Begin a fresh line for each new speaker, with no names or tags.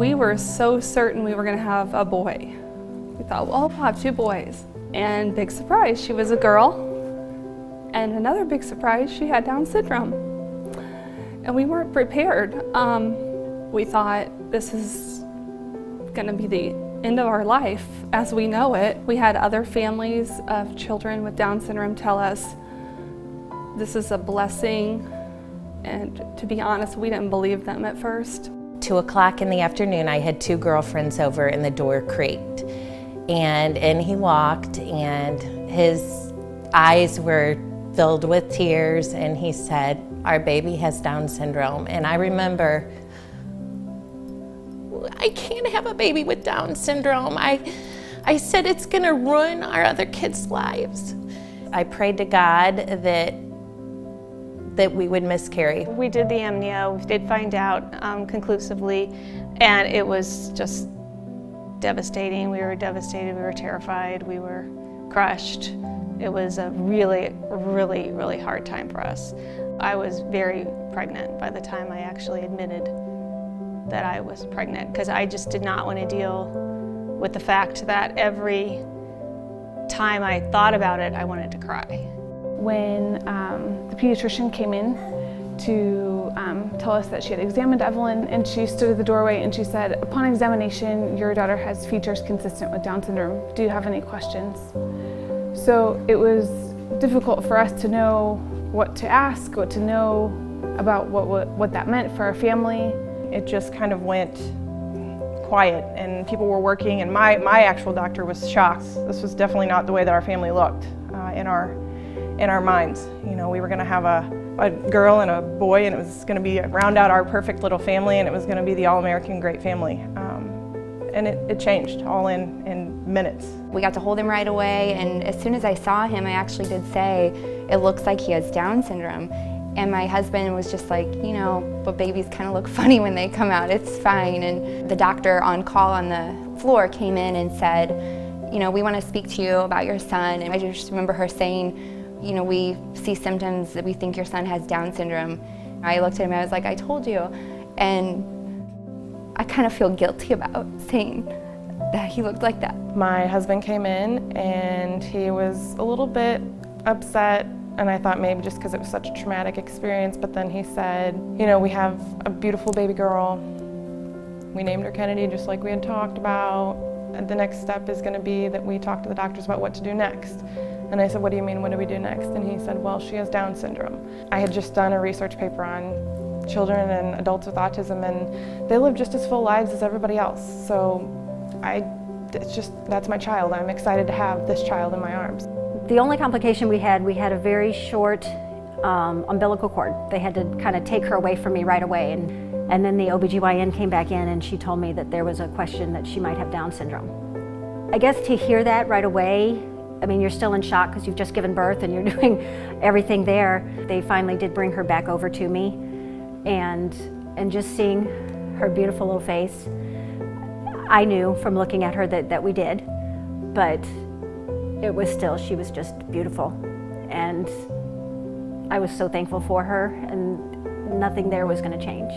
We were so certain we were going to have a boy. We thought, well, we'll have 2 boys. And big surprise, she was a girl. And another big surprise, she had Down syndrome. And we weren't prepared. We thought this is going to be the end of our life as we know it. We had other families of children with Down syndrome tell us this is a blessing. And to be honest, we didn't believe them at first.
2 o'clock in the afternoon, I had 2 girlfriends over and the door creaked. And in he walked, and his eyes were filled with tears, and he said, "Our baby has Down syndrome." And I remember, I can't have a baby with Down syndrome. I said, it's gonna ruin our other kids' lives. I prayed to God that we would miscarry.
We did the amnio, we did find out conclusively, and it was just devastating. We were devastated, we were terrified, we were crushed. It was a really, really, really hard time for us. I was very pregnant by the time I actually admitted that I was pregnant, because I just did not want to deal with the fact that every time I thought about it, I wanted to cry.
When the pediatrician came in to tell us that she had examined Evelyn, and she stood at the doorway and she said, "Upon examination, your daughter has features consistent with Down syndrome. Do you have any questions?" So it was difficult for us to know what to ask, what to know about what that meant for our family.
It just kind of went quiet, and people were working, and my actual doctor was shocked. This was definitely not the way that our family looked in our minds. You know, we were going to have a girl and a boy, and it was going to be round out our perfect little family, and it was going to be the all-American great family. And it changed all in minutes.
We got to hold him right away, and as soon as I saw him, I actually did say, "It looks like he has Down syndrome." And my husband was just like, you know, but babies kind of look funny when they come out, it's fine. And the doctor on call on the floor came in and said, you know, "We want to speak to you about your son." And I just remember her saying, you know, "We see symptoms that we think your son has Down syndrome." I looked at him and I was like, "I told you." And I kind of feel guilty about saying that he looked like that.
My husband came in and he was a little bit upset, and I thought maybe just because it was such a traumatic experience, but then he said, "You know, we have a beautiful baby girl. We named her Kennedy just like we had talked about. And the next step is going to be that we talk to the doctors about what to do next." And I said, "What do you mean, what do we do next?" And he said, "Well, she has Down syndrome." I had just done a research paper on children and adults with autism, and they live just as full lives as everybody else. So that's my child. I'm excited to have this child in my arms.
The only complication we had a very short umbilical cord. They had to kind of take her away from me right away. And then the OBGYN came back in and she told me that there was a question that she might have Down syndrome. I guess to hear that right away, I mean, you're still in shock because you've just given birth and you're doing everything there. They finally did bring her back over to me, and just seeing her beautiful little face, I knew from looking at her that we did, but it was still, she was just beautiful. And I was so thankful for her, and nothing there was going to change.